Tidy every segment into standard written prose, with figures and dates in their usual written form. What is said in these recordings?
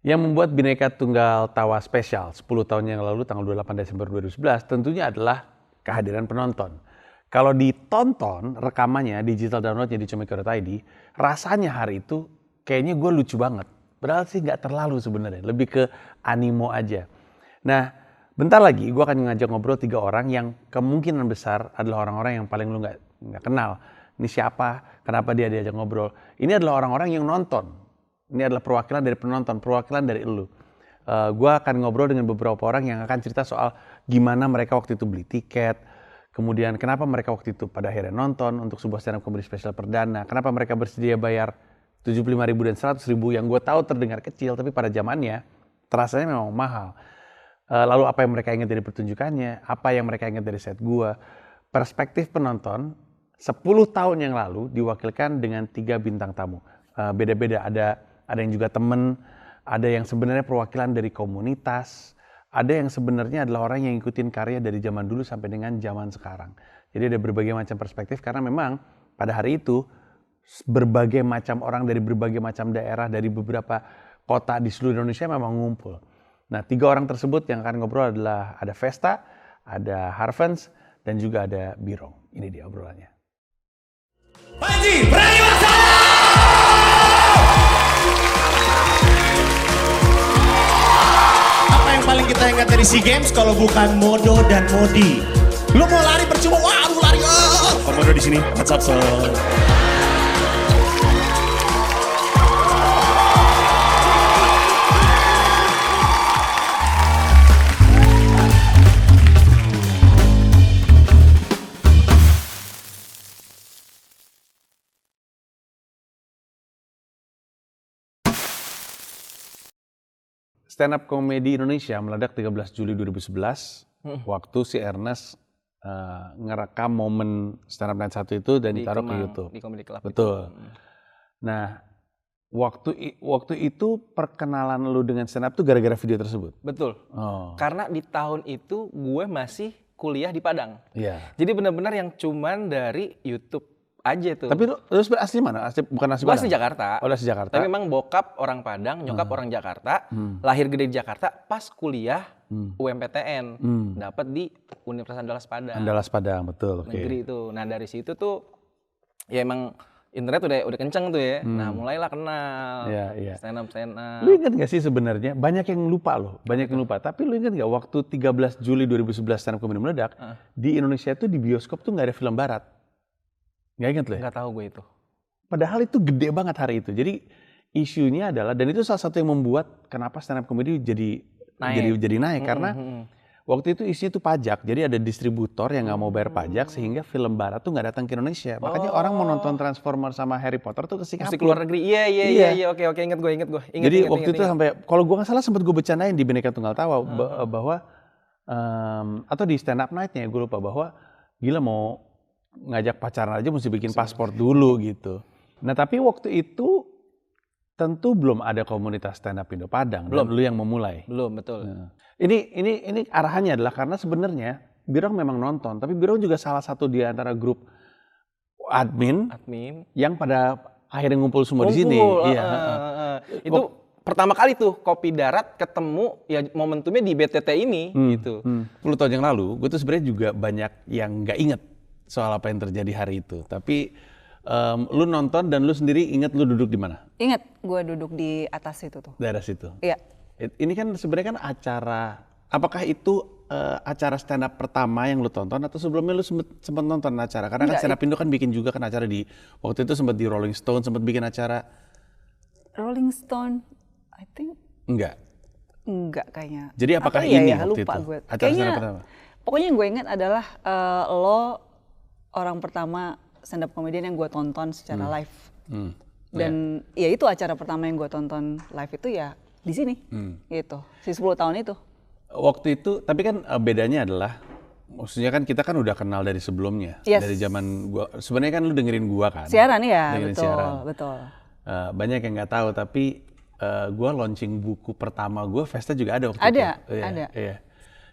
Yang membuat Bhinneka Tunggal Tawa spesial 10 tahun yang lalu tanggal 28 Desember 2011 tentunya adalah kehadiran penonton. Kalau ditonton rekamannya digital downloadnya di comika.id, rasanya hari itu kayaknya gue lucu banget. Padahal sih nggak terlalu sebenarnya, lebih ke animo aja. Nah, bentar lagi gue akan ngajak ngobrol 3 orang yang kemungkinan besar adalah orang-orang yang paling lu nggak kenal. Ini siapa? Kenapa dia diajak ngobrol? Ini adalah orang-orang yang nonton. Ini adalah perwakilan dari penonton, perwakilan dari elu. Gue akan ngobrol dengan beberapa orang yang akan cerita soal gimana mereka waktu itu beli tiket, kemudian kenapa mereka waktu itu pada akhirnya nonton untuk sebuah stand up comedy spesial perdana, kenapa mereka bersedia bayar 75.000 dan 100.000 yang gue tahu terdengar kecil, tapi pada zamannya terasanya memang mahal. Lalu apa yang mereka ingat dari pertunjukannya, apa yang mereka ingat dari set gue, perspektif penonton 10 tahun yang lalu diwakilkan dengan 3 bintang tamu. Beda-beda, ada yang juga temen, ada yang sebenarnya perwakilan dari komunitas, ada yang sebenarnya adalah orang yang ngikutin karya dari zaman dulu sampai dengan zaman sekarang. Jadi ada berbagai macam perspektif karena memang pada hari itu berbagai macam orang dari berbagai macam daerah dari beberapa kota di seluruh Indonesia memang ngumpul. Nah, 3 orang tersebut yang akan ngobrol adalah ada Vesta, ada Harvens, dan juga ada Birong. Ini dia obrolannya. Panji Pragiwaksono! Apa yang paling kita ingat dari SEA Games kalau bukan Modo dan Modi? Lu mau lari percuma, wah lu lari. Modo di sini, what's up so? Stand up comedy Indonesia meledak 13 Juli 2011 waktu si Ernest ngerekam momen stand up night 1 itu dan ditaruh ke YouTube. Di Comedy Club. Betul. Nah, waktu itu perkenalan lu dengan stand up tuh gara-gara video tersebut. Betul. Oh. Karena di tahun itu gue masih kuliah di Padang. Iya. Jadi benar-benar yang cuman dari YouTube aja tuh. Tapi lu asli mana? Bukan asli Gue Padang? asli Jakarta. Oh, asli Jakarta. Tapi memang bokap orang Padang, nyokap orang Jakarta. Lahir gede di Jakarta, pas kuliah UMPTN. Dapat di Universitas Andalas Padang. Andalas Padang, betul. Oke. Negeri itu. Nah, dari situ tuh ya emang internet udah kenceng tuh ya. Nah, mulailah kenal. Iya. Stand up. Lu ingat gak sih sebenarnya banyak yang lupa loh, Tapi lu ingat gak waktu 13 Juli 2011 stand up comedy meledak, di Indonesia itu di bioskop tuh gak ada film barat. Gak ingat lo ya? Nggak tahu gue itu. Padahal itu gede banget hari itu. Jadi isunya adalah, dan itu salah satu yang membuat kenapa stand up comedy jadi naik. Karena waktu itu isinya tuh pajak. Jadi ada distributor yang gak mau bayar pajak sehingga film barat tuh gak datang ke Indonesia. Makanya orang mau nonton Transformer sama Harry Potter tuh ke Singapura. Mesti keluar negeri. Iya. Oke, ingat gue. Jadi waktu itu sampai, kalau gue nggak salah sempat gue bercandain di Bhinneka Tunggal Tawa bahwa atau di stand up night-nya gue lupa bahwa gila mau ngajak pacaran aja mesti bikin paspor dulu gitu. Nah tapi waktu itu tentu belum ada komunitas stand up Indo Padang. Dan lu yang memulai. Belum, betul. Nah, ini arahannya adalah karena sebenarnya Birong memang nonton, tapi Birong juga salah satu di antara grup admin yang pada akhirnya ngumpul semua di sini. Iya. Itu pertama kali tuh Kopi Darat ketemu ya momentumnya di BTT ini gitu. 10 tahun yang lalu, gue tuh sebenarnya juga banyak yang nggak inget soal apa yang terjadi hari itu. Tapi lu nonton dan lu sendiri inget lu duduk di mana? Ingat, gue duduk di atas itu tuh. Daerah situ. Iya. Ini kan sebenarnya kan acara, apakah itu acara stand up pertama yang lu tonton atau sebelumnya lu sempat nonton acara? Karena kan stand up Indo kan bikin juga kan acara di waktu itu sempat di Rolling Stone sempat bikin acara. Rolling Stone, I think. Enggak kayaknya. Jadi apakah ini ini ya, waktu lupa itu? gue. Acara Kayaknya, stand up pertama? Pokoknya yang gue ingat adalah lo orang pertama stand up comedian yang gue tonton secara live. Dan ya itu acara pertama yang gue tonton live itu ya di sini. Gitu. Si 10 tahun itu. Waktu itu, tapi kan bedanya adalah maksudnya kan kita kan udah kenal dari sebelumnya. Yes. Dari zaman gua, sebenarnya kan lu dengerin gua kan. Siaran ya, dengerin betul, siaran. betul. Banyak yang nggak tahu tapi gua launching buku pertama gua Vesta juga ada waktu itu. Ada. Iya.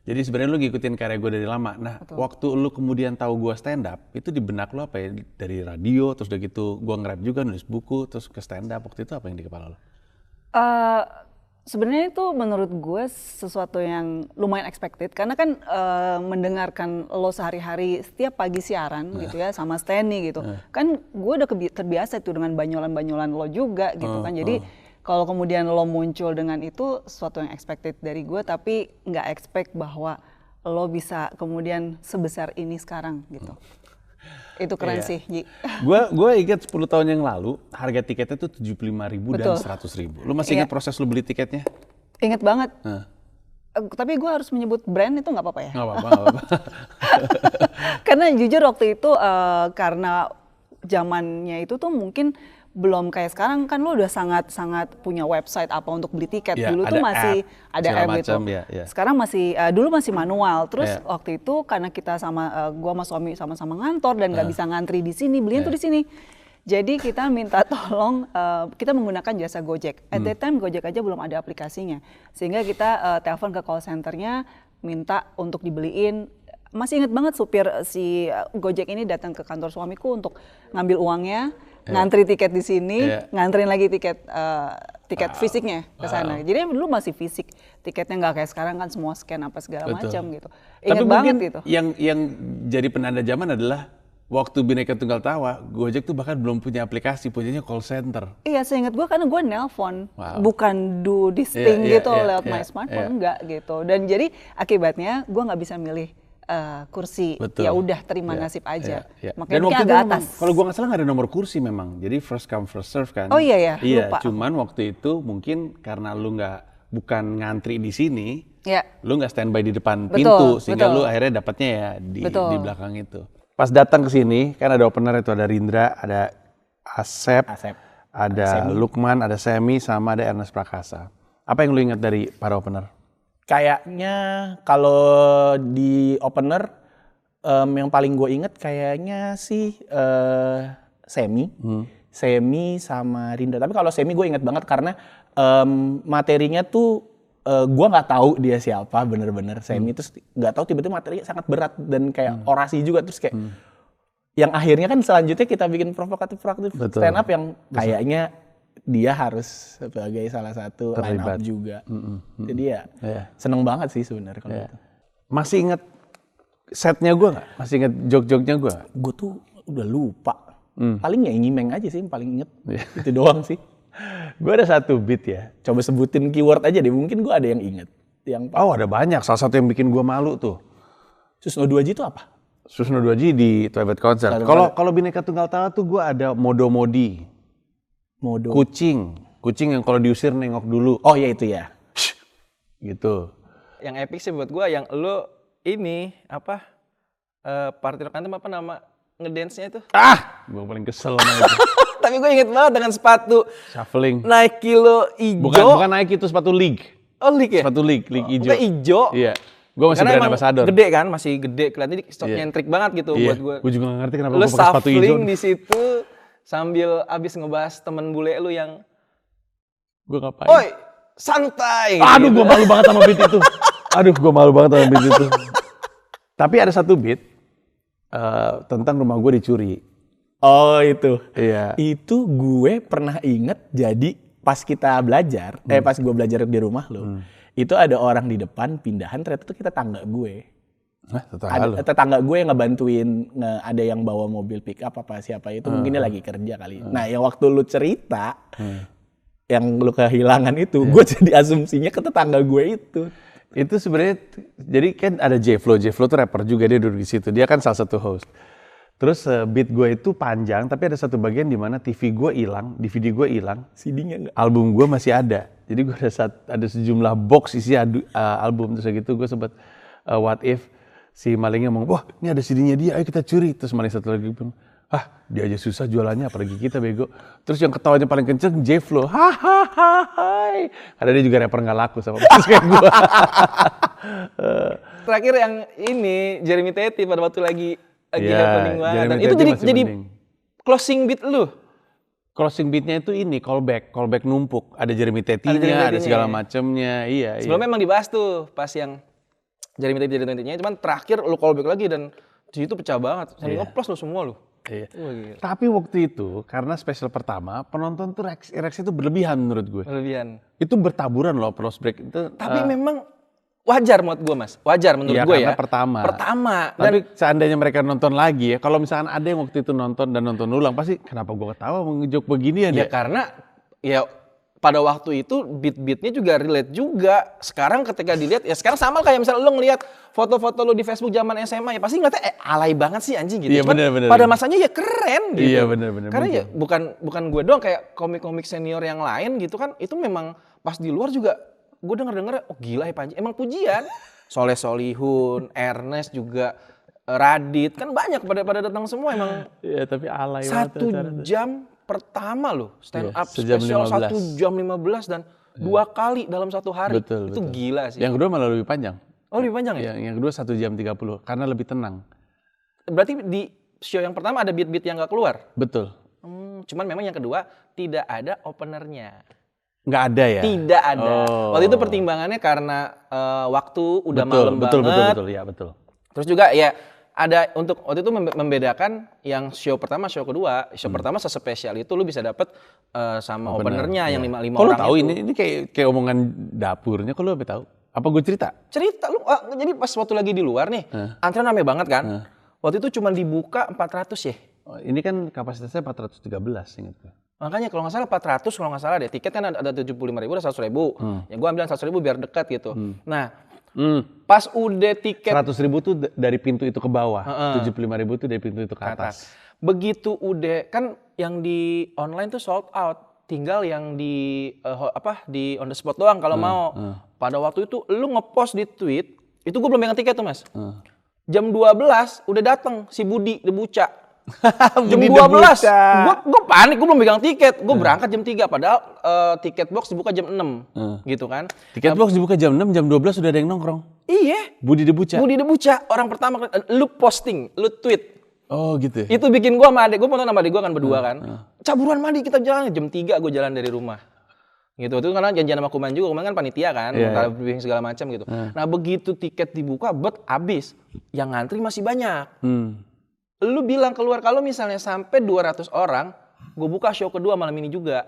Jadi sebenarnya lu ngikutin karya gue dari lama. Nah, waktu lu kemudian tahu gue stand up, itu di benak lu apa ya? Dari radio, terus udah gitu gue nge-rap juga, nulis buku, terus ke stand up. Waktu itu apa yang di kepala lu? Sebenarnya itu menurut gue sesuatu yang lumayan expected karena kan mendengarkan lo sehari-hari setiap pagi siaran gitu ya sama Steny gitu. Kan gue udah terbiasa tuh dengan banyolan-banyolan lo juga gitu kan. Jadi kalau kemudian lo muncul dengan itu sesuatu yang expected dari gue, tapi nggak expect bahwa lo bisa kemudian sebesar ini sekarang gitu. Itu keren sih, Ji. Gue ingat 10 tahun yang lalu harga tiketnya tuh 75.000 dan Betul. 100.000. Lu masih ingat proses lu beli tiketnya? Ingat banget. Tapi gue harus menyebut brand itu nggak apa-apa ya? Nggak apa-apa. Karena jujur waktu itu karena zamannya itu tuh mungkin belum kayak sekarang kan lo udah sangat punya website apa untuk beli tiket. Ya, Dulu tuh ada masih app, ada segala app gitu. macam, ya. Sekarang masih dulu masih manual. Terus Ya. waktu itu karena kita gua sama suami sama-sama ngantor dan nggak bisa ngantri di sini, beliin tuh di sini. Jadi kita minta tolong kita menggunakan jasa Gojek. At that time Gojek aja belum ada aplikasinya. Sehingga kita telepon ke call centernya minta untuk dibeliin. Masih inget banget supir si Gojek ini datang ke kantor suamiku untuk ngambil uangnya, ngantri tiket di sini, nganterin lagi tiket fisiknya ke sana. Jadi dulu masih fisik, tiketnya nggak kayak sekarang kan semua scan apa segala macam gitu. Tapi Ingat mungkin banget gitu. yang jadi penanda zaman adalah waktu Bhinneka Tunggal Tawa, Gojek tuh bahkan belum punya aplikasi, punyanya call center. Iya, seingat gue karena gue nelpon, Wow. bukan do this thing Iya, gitu iya, lewat iya, my smartphone, iya. enggak gitu. Dan jadi akibatnya gue nggak bisa milih kursi, Betul. ya udah terima Iya, nasib aja. iya. Makanya Dan mungkin waktu itu agak memang, atas. kalau gua nggak salah nggak ada nomor kursi memang, jadi first come first serve kan. Oh iya ya, Iya, lupa. cuman waktu itu mungkin karena lu bukan ngantri di sini, Ya. lu nggak standby di depan Betul, pintu, sehingga betul. lu akhirnya dapatnya ya di Betul. belakang itu. Pas datang ke sini, kan ada opener itu, ada Rindra, ada Asep, ada Lukman, ada Semi, sama ada Ernest Prakasa. Apa yang lu ingat dari para opener? Kayaknya kalau di opener yang paling gue inget kayaknya sih Semi sama Rindra. Tapi kalau Semi gue inget banget karena materinya tuh gue nggak tahu dia siapa bener-bener. Semi terus nggak tahu tiba-tiba materinya sangat berat dan kayak orasi juga terus kayak yang akhirnya kan selanjutnya kita bikin provokatif Betul. stand up yang kayaknya dia harus sebagai salah satu line up Terlibat. juga. Jadi ya Iya. seneng banget sih sebenarnya kalau Iya. itu. Masih ingat setnya gue nggak? Masih ingat jok-joknya gue? Gue tuh udah lupa. Paling ya Nyimeng aja sih yang paling inget. Itu doang sih. Gue ada satu beat ya. Coba sebutin keyword aja deh. Mungkin gue ada yang inget. Yang Oh ada banyak. Salah satu yang bikin gue malu tuh. Susno 2G itu apa? Susno 2G di Private Concert. Kalau Bhinneka Tunggal Tawa tuh gue ada modo-modi. Modo. Kucing yang kalau diusir nengok dulu. Oh ya itu ya. Gitu. Yang epic sih buat gue yang lo ini apa party rock anthem apa nama ngedance-nya itu. Gue paling kesel sama itu. Tapi gue inget banget dengan sepatu Shuffling. Nike lo ijo. Bukan Nike, itu sepatu League. Oh League ya? Sepatu League hijau. Bukan ijo. Iya. Gue masih Karena brand emang ambassador. gede kan, masih gede kelihatan jadi Iya. nyentrik banget gitu Iya. buat gue. Gue juga gak ngerti kenapa Lu gue pakai sepatu hijau. shuffling di situ sambil abis ngebahas temen bule lu yang Gue ngapain? oi santai. Aduh, gitu. gue malu banget sama beat itu. Tapi ada satu beat tentang rumah gue dicuri. Oh itu. Iya. Itu gue pernah inget jadi pas kita belajar, pas gue belajar di rumah lo, itu ada orang di depan pindahan ternyata itu kita tetangga gue. Tetangga gue yang ngebantuin, ada yang bawa mobil pick up apa siapa itu mungkin dia lagi kerja kali. Nah yang waktu lu cerita, yang lu kehilangan itu, gue jadi asumsinya ke tetangga gue itu. Itu sebenarnya, jadi kan ada J-Flow tuh rapper juga, dia duduk di situ. Dia kan salah satu host. Terus beat gue itu panjang, tapi ada satu bagian di mana TV gue hilang, DVD gue hilang, CD-nya enggak. album gue masih ada. Jadi gue ada sejumlah box isi album, terus gitu gue sempat what if si malingnya ngomong, wah ini ada CD-nya dia, ayo kita curi. Terus maling satu lagi bilang, dia aja susah jualannya, apalagi kita bego. Terus yang ketawanya paling kenceng J-Flow, hahaha. Karena dia juga rapper nggak laku sama persis kayak gue. Terakhir yang ini Jeremy Teti pada waktu lagi Iya, happening banget. Jeremy Dan itu Teti masih jadi mending. closing beat lu. Closing beatnya itu ini callback numpuk. Ada Jeremy Jeremy Tetinya, ada Tetinya, segala ya. macemnya. Iya. Sebelumnya emang dibahas tuh pas yang Jeremy Teti jadi Tetinya, cuman terakhir lu callback lagi dan di situ pecah banget. Sambil ngeplos lu semua lu. Iya. Wah, gila. Tapi waktu itu karena spesial pertama penonton tuh reaksi itu berlebihan menurut gue. Berlebihan. Itu bertaburan loh Close Break itu. Tapi memang wajar menurut gue Mas. Wajar menurut Iya, gue karena ya. pertama. Dan Tapi seandainya mereka nonton lagi ya, kalau misalkan ada yang waktu itu nonton dan nonton ulang pasti kenapa gue ketawa ngejok beginian ya ya? karena ya pada waktu itu beat-beatnya juga relate juga. Sekarang ketika dilihat ya sekarang sama kayak misalnya lo ngelihat foto-foto lo di Facebook zaman SMA ya pasti ngeliatnya alay banget sih anjing gitu. Iya, Cuman bener. pada masanya ya keren gitu. Iya, bener. Karena ya bukan gue doang, kayak komik-komik senior yang lain gitu kan, itu memang pas di luar juga gue denger oh gila ya Panji. Emang pujian. Soleh Solihun, Ernest juga, Radit kan banyak pada datang semua emang. Iya, tapi alay banget. 1 jam pertama loh stand up sejam spesial 15. 1 jam 15 dan 2 kali dalam 1 hari. Itu gila sih. Yang kedua malah lebih panjang. Oh lebih panjang ya? Yang kedua 1 jam 30 karena lebih tenang. Berarti di show yang pertama ada beat-beat yang gak keluar? Betul. Cuman memang yang kedua tidak ada openernya. Nggak ada ya? Tidak ada. Oh. Waktu itu pertimbangannya karena waktu udah malam banget. Betul, ya betul. Terus juga ya ada untuk waktu itu membedakan yang show pertama, show kedua. Show pertama sespesial itu lu bisa dapet sama openernya yang 5 Kok lu orang tahu itu. ini kayak omongan dapurnya, kok lu apa tahu? Apa gue cerita? Cerita lu, jadi pas waktu lagi di luar nih, antrean rame banget kan. Waktu itu cuma dibuka 400 ya. Oh, ini kan kapasitasnya 413 ingat gue. Makanya kalau nggak salah 400 kalau nggak salah deh. Tiket kan ada 75.000, ada 100.000. Ya gua ambil 100.000 biar dekat gitu. Nah, pas udah tiket 100.000 tuh dari pintu itu ke bawah, 75.000 tuh dari pintu itu ke atas. begitu udah kan yang di online tuh sold out. Tinggal yang di di on the spot doang kalau mau. Pada waktu itu lu ngepost di tweet, itu gue belum pegang tiket tuh Mas. Jam 12 udah dateng si Budi Debuca. Jam 12, gue panik, gue belum pegang tiket. Gue berangkat jam 3, padahal tiket box dibuka jam 6 gitu kan. Tiket box dibuka jam 6, jam 12 sudah ada yang nongkrong. Iya. Budi Debuca. Budi Debuca, orang pertama lu posting, lu tweet. Oh gitu. Itu bikin gue sama adek, gue foto sama adek gue kan berdua kan. Caburuan mandi kita jalan, jam 3 gue jalan dari rumah. Gitu, itu karena janjian sama Kuman juga, Kuman kan panitia kan, minta briefing segala macam gitu. Nah begitu tiket dibuka, habis. Yang ngantri masih banyak. Lu bilang keluar kalau misalnya sampai 200 orang, gue buka show kedua malam ini juga.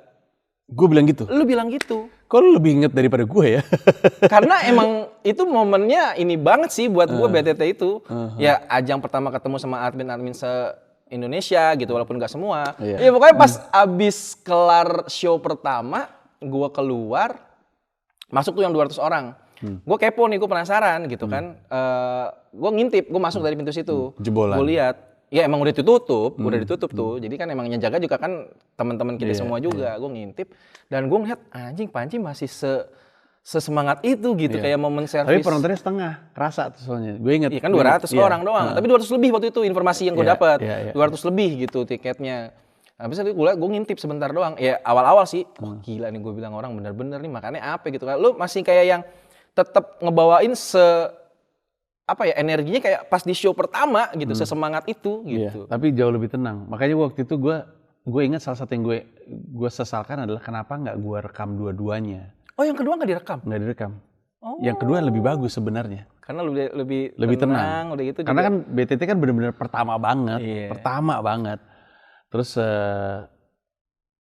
Gue bilang gitu. Lu bilang gitu. Kok lu lebih inget daripada gue ya? Karena emang itu momennya ini banget sih buat gue BTT itu. Ya ajang pertama ketemu sama admin-admin se-Indonesia gitu, walaupun gak semua. Ya pokoknya pas abis kelar show pertama, gue keluar, masuk tuh yang 200 orang. Gue kepo nih, gue penasaran gitu kan. Gue ngintip, gue masuk dari pintu situ. Jebolan. Gue lihat. Ya emang udah ditutup, tuh. Jadi kan emang yang jaga juga kan teman-teman kita semua juga. Gue ngintip dan gue ngeliat anjing Panji masih sesemangat itu gitu kayak momen servis. Tapi penontonnya setengah, kerasa tuh soalnya. Gue inget. Iya kan 200 orang doang. Tapi 200 lebih waktu itu informasi yang gue dapat. 200 lebih gitu tiketnya. Habis itu gue ngintip sebentar doang. Ya awal-awal sih, wah gila nih gue bilang orang bener-bener nih makannya apa gitu kan. Lu masih kayak yang tetap ngebawain energinya kayak pas di show pertama gitu, sesemangat itu gitu. Tapi jauh lebih tenang. Makanya waktu itu gue ingat salah satu yang gue sesalkan adalah kenapa nggak gue rekam dua-duanya. Oh yang kedua nggak direkam? Nggak direkam. Oh. Yang kedua lebih bagus sebenarnya. Karena lebih tenang. Udah gitu. Karena juga. kan BTT kan benar-benar pertama banget. Terus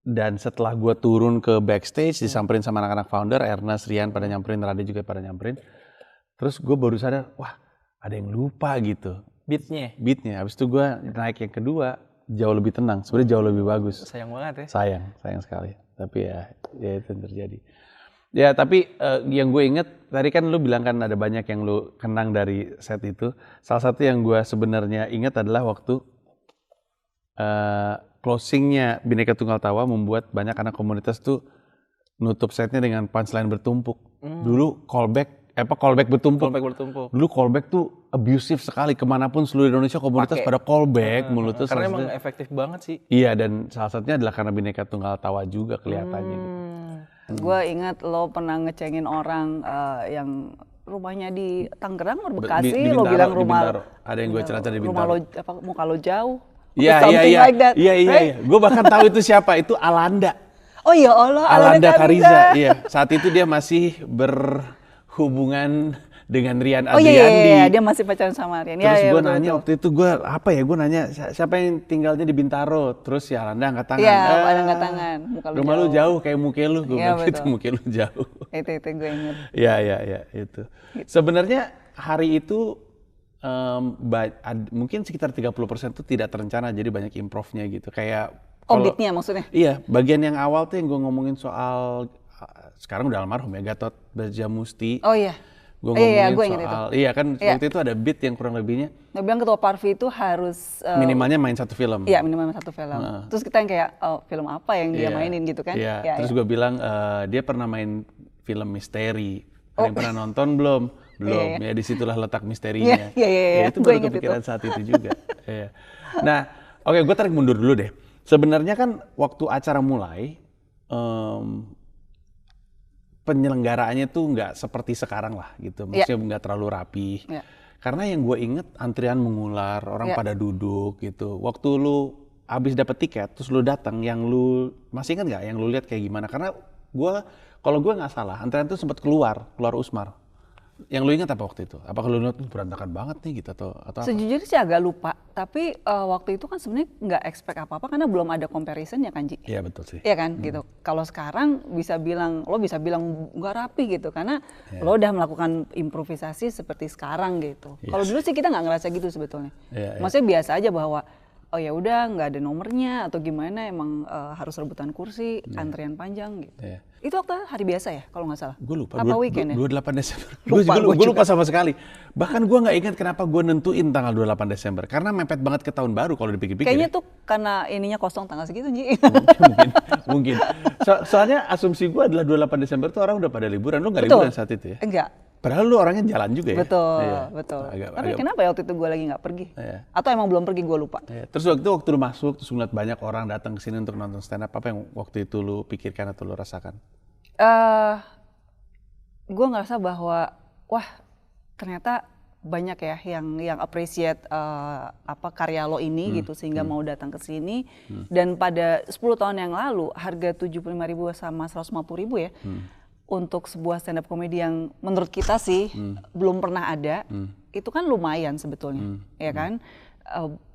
dan setelah gue turun ke backstage disamperin sama anak-anak founder, Ernest, Rian pada nyamperin, Rade juga pada nyamperin. Terus gue baru sadar, wah ada yang lupa gitu. Beatnya. Habis itu gue naik yang kedua, jauh lebih tenang. Sebenarnya jauh lebih bagus. Sayang banget ya. Sayang sekali. Tapi ya itu yang terjadi. Ya tapi yang gue inget, tadi kan lu bilang kan ada banyak yang lu kenang dari set itu. Salah satu yang gue sebenarnya inget adalah waktu closingnya Bhinneka Tunggal Tawa membuat banyak anak komunitas tuh nutup setnya dengan punchline bertumpuk. Dulu callback bertumpuk. Dulu callback tuh abusive sekali, kemanapun seluruh Indonesia komunitas pada callback mulut tuh. Karena emang efektif banget sih. Iya, dan salah satunya adalah karena Bhinneka Tunggal Tawa juga kelihatannya. Gitu. Gue ingat lo pernah ngecengin orang yang rumahnya di Tangerang atau Bekasi, Di lo Bintaro, bilang di rumah Bintaro. Ada yang gue cerita di rumah Bintaro. lo muka lo jauh. Iya. Gue bahkan tahu itu siapa, itu Alanda. Oh iya Allah, Alanda Kariza. Iya, saat itu dia masih hubungan dengan Rian Oh iya, Adriandi. dia masih pacaran sama Rian. Terus Iya, gue betul, nanya betul. waktu itu gue nanya siapa yang tinggalnya di Bintaro. Terus ya Randa angkat tangan. Iya, pada angkat tangan. Muka lu Rumah lu jauh kayak muka lu. Gue Iya, bilang gitu, betul. muka lu jauh. Itu gue inget. Iya itu. Sebenarnya hari itu mungkin sekitar 30% itu tidak terencana, jadi banyak improvnya gitu. Kayak Beatnya maksudnya? Iya, bagian yang awal tuh yang gue ngomongin soal sekarang udah almarhum ya, Gatot Brajamusti. Oh iya. Gue Iya, ngomongin gue inget soal, itu. iya kan Iya. waktu itu ada beat yang kurang lebihnya Dia bilang ketua Parvi itu harus minimalnya main satu film. Iya, minimal satu film. Terus kita yang kayak film apa yang dia Iya. mainin gitu kan? Iya. Ya, Terus ya. gue bilang dia pernah main film misteri. Ada yang pernah nonton belum? Belum. Iya, iya. Ya disitulah letak misterinya. Iya. Ya, itu Gue baru inget kepikiran itu. saat itu juga. Iya. Nah, oke, gue tarik mundur dulu deh. Sebenarnya kan waktu acara mulai penyelenggaraannya tuh nggak seperti sekarang lah gitu. Maksudnya nggak terlalu rapi. Iya. Karena yang gue inget antrian mengular, orang Iya. pada duduk gitu. Waktu lu abis dapet tiket, terus lu datang, yang lu masih inget nggak? Yang lu lihat kayak gimana? Karena kalau gue nggak salah, antrian tuh sempat keluar Usmar. Yang lu ingat apa waktu itu? Apakah lu lihat berantakan banget nih gitu atau apa? Sejujurnya sih agak lupa, tapi waktu itu kan sebenarnya nggak expect apa-apa karena belum ada comparison ya kan Ji? Iya betul sih. Iya kan gitu. Kalau sekarang lo bisa bilang nggak rapi gitu karena lo udah melakukan improvisasi seperti sekarang gitu. Kalau dulu sih kita nggak ngerasa gitu sebetulnya. Iya, iya. Maksudnya biasa aja bahwa oh ya udah nggak ada nomornya atau gimana emang harus rebutan kursi, antrian panjang gitu. Iya. Itu waktu hari biasa ya kalau nggak salah. Gue lupa. Apa weekend ya? 28 Desember. Lupa, Gue gua lupa juga. sama sekali. Bahkan gue nggak ingat kenapa gue nentuin tanggal 28 Desember. Karena mepet banget ke tahun baru kalau dipikir-pikir. Kayaknya ya. tuh karena ininya kosong tanggal segitu Ji. mungkin. Soalnya asumsi gue adalah 28 Desember tuh orang udah pada liburan. Lu nggak Betul. liburan saat itu ya? Enggak. Padahal lu orangnya jalan juga ya? Betul, Iya. betul. Agak- Tapi agak- kenapa ya waktu itu gue lagi nggak pergi? Iya. Atau emang belum pergi gue lupa? Iya. Terus waktu lu masuk, terus ngeliat banyak orang datang ke sini untuk nonton stand up, apa yang waktu itu lu pikirkan atau lu rasakan? Gue ngerasa bahwa wah ternyata banyak ya yang appreciate apa karya lo ini gitu sehingga mau datang ke sini. Dan pada 10 tahun yang lalu harga 75.000 sama 150.000 ya untuk sebuah stand up comedy yang menurut kita sih belum pernah ada, itu kan lumayan sebetulnya, ya kan?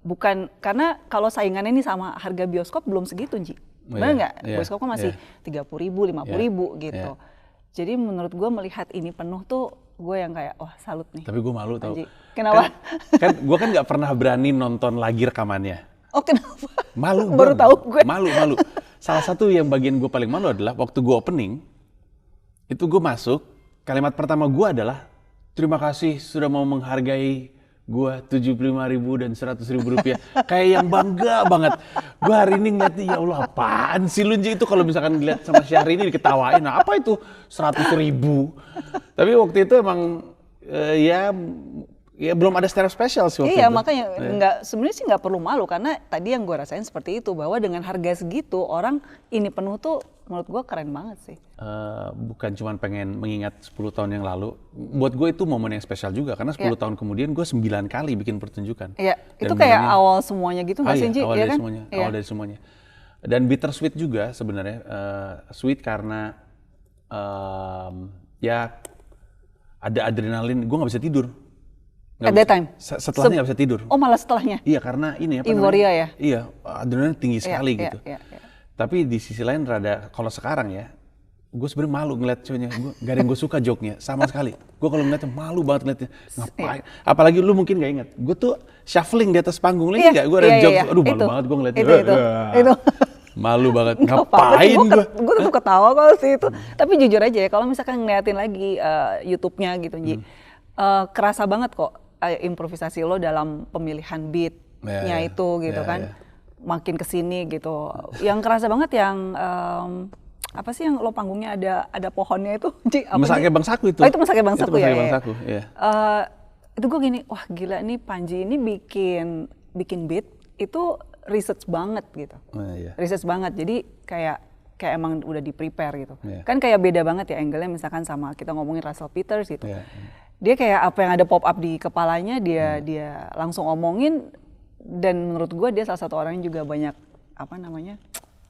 Bukan karena kalau saingannya ini sama harga bioskop belum segitu Ji. Benar nggak? Iya, Bioskop kan masih 30.000, 50.000 gitu. Jadi menurut gue melihat ini penuh tuh gue yang kayak wah salut nih. Tapi gue malu tau. Anji. Kenapa? Gue kan nggak pernah berani nonton lagi rekamannya. Oh kenapa? Malu Baru banget. tahu gue. Malu. Salah satu yang bagian gue paling malu adalah waktu gue opening, itu gue masuk, kalimat pertama gue adalah terima kasih sudah mau menghargai gue 75.000 dan 100.000 rupiah. Kayak yang bangga banget. Gue hari ini ngeliatnya ya Allah apaan sih lu Ji, itu kalau misalkan ngeliat sama Syahrini diketawain. Nah, apa itu 100.000? Tapi waktu itu emang ya belum ada stand up special sih waktu Iya itu. makanya sebenarnya sih nggak perlu malu karena tadi yang gue rasain seperti itu bahwa dengan harga segitu orang ini penuh tuh menurut gue keren banget sih. Bukan cuma pengen mengingat 10 tahun yang lalu. Buat gue itu momen yang spesial juga karena 10 tahun kemudian gue 9 kali bikin pertunjukan. Iya itu Dan kayak momennya- awal semuanya gitu nggak sih Ji? awal Iya dari kan? semuanya, Iya. awal dari semuanya. Dan bittersweet juga sebenarnya, sweet karena ya ada adrenalin, gue nggak bisa tidur. At that time? Setelahnya nggak bisa tidur. Oh malah setelahnya? Iya karena ini apa Euforia namanya? ya? Iya, adrenalin tinggi sekali Iya, gitu. iya. Tapi di sisi lain rada, kalau sekarang ya, gue sebenarnya malu ngeliat cowoknya, gak ada yang gue suka joke-nya, sama sekali. Gue kalau ngeliatnya malu banget ngeliatnya, ngapain? Apalagi lu mungkin gak ingat, gue tuh shuffling di atas panggung, lu ingat gak? Gue ada jokes, aduh malu banget gue ngeliatnya. Itu. Malu banget, Nggak apa-apa sih, ngapain gue? Gue tetap ketawa kalau sih itu. Tapi jujur aja ya, kalau misalkan ngeliatin lagi YouTube-nya gitu, Ji, kerasa banget kok improvisasi lo dalam pemilihan beat-nya itu gitu kan. Makin kesini gitu. Yang kerasa banget yang apa sih yang lo panggungnya ada pohonnya itu? Ji, apa Mesake Ji? Bang Saku itu. Oh itu Mesake Bang Saku ya? Mesake Bang ya. Saku, iya. Itu gue gini, wah gila nih Panji ini bikin beat itu research banget gitu. Iya. Research banget, jadi kayak emang udah di prepare gitu. Iya. Kan kayak beda banget ya angle-nya misalkan sama kita ngomongin Russell Peters gitu. Iya. Dia kayak apa yang ada pop up di kepalanya dia langsung omongin, dan menurut gue dia salah satu orang yang juga banyak apa namanya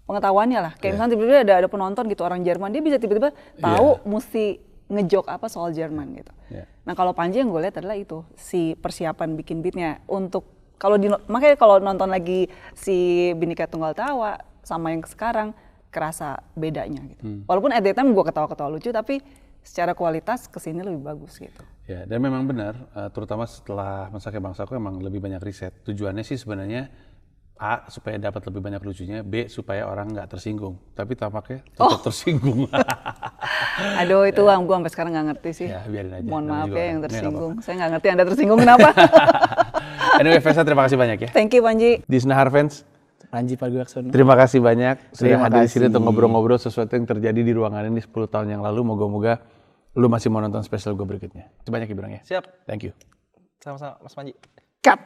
pengetahuannya lah. Kayak misalnya tiba-tiba ada penonton gitu orang Jerman, dia bisa tiba-tiba tahu mesti ngejok apa soal Jerman gitu. Yeah. Nah kalau Panji yang gue lihat adalah itu si persiapan bikin beatnya untuk makanya kalau nonton lagi si Bhinneka Tunggal Tawa sama yang sekarang kerasa bedanya gitu. Walaupun at that time gue ketawa-ketawa lucu tapi secara kualitas kesini lebih bagus gitu. Ya, dan memang benar, terutama setelah Mesake Bangsaku emang lebih banyak riset. Tujuannya sih sebenarnya A, supaya dapat lebih banyak lucunya, B, supaya orang nggak tersinggung. Tapi tampaknya tetap tersinggung. Aduh itu gue sampai sekarang nggak ngerti sih. Ya, biarin aja. Mohon Namanya maaf juga ya orang. yang Ini tersinggung. nggak Saya nggak ngerti Anda tersinggung kenapa. Anyway, Vesa terima kasih banyak ya. Thank you Panji. Disna Harvens, Panji Pragiwaksono. terima kasih banyak sudah Terima hadir di sini kasih. untuk ngobrol-ngobrol sesuatu yang terjadi di ruangan ini 10 tahun yang lalu. Moga-moga lu masih mau nonton spesial gue berikutnya. Terima kasih banyak Ibrang ya. Siap. Thank you. Sama-sama Mas Panji. Cut.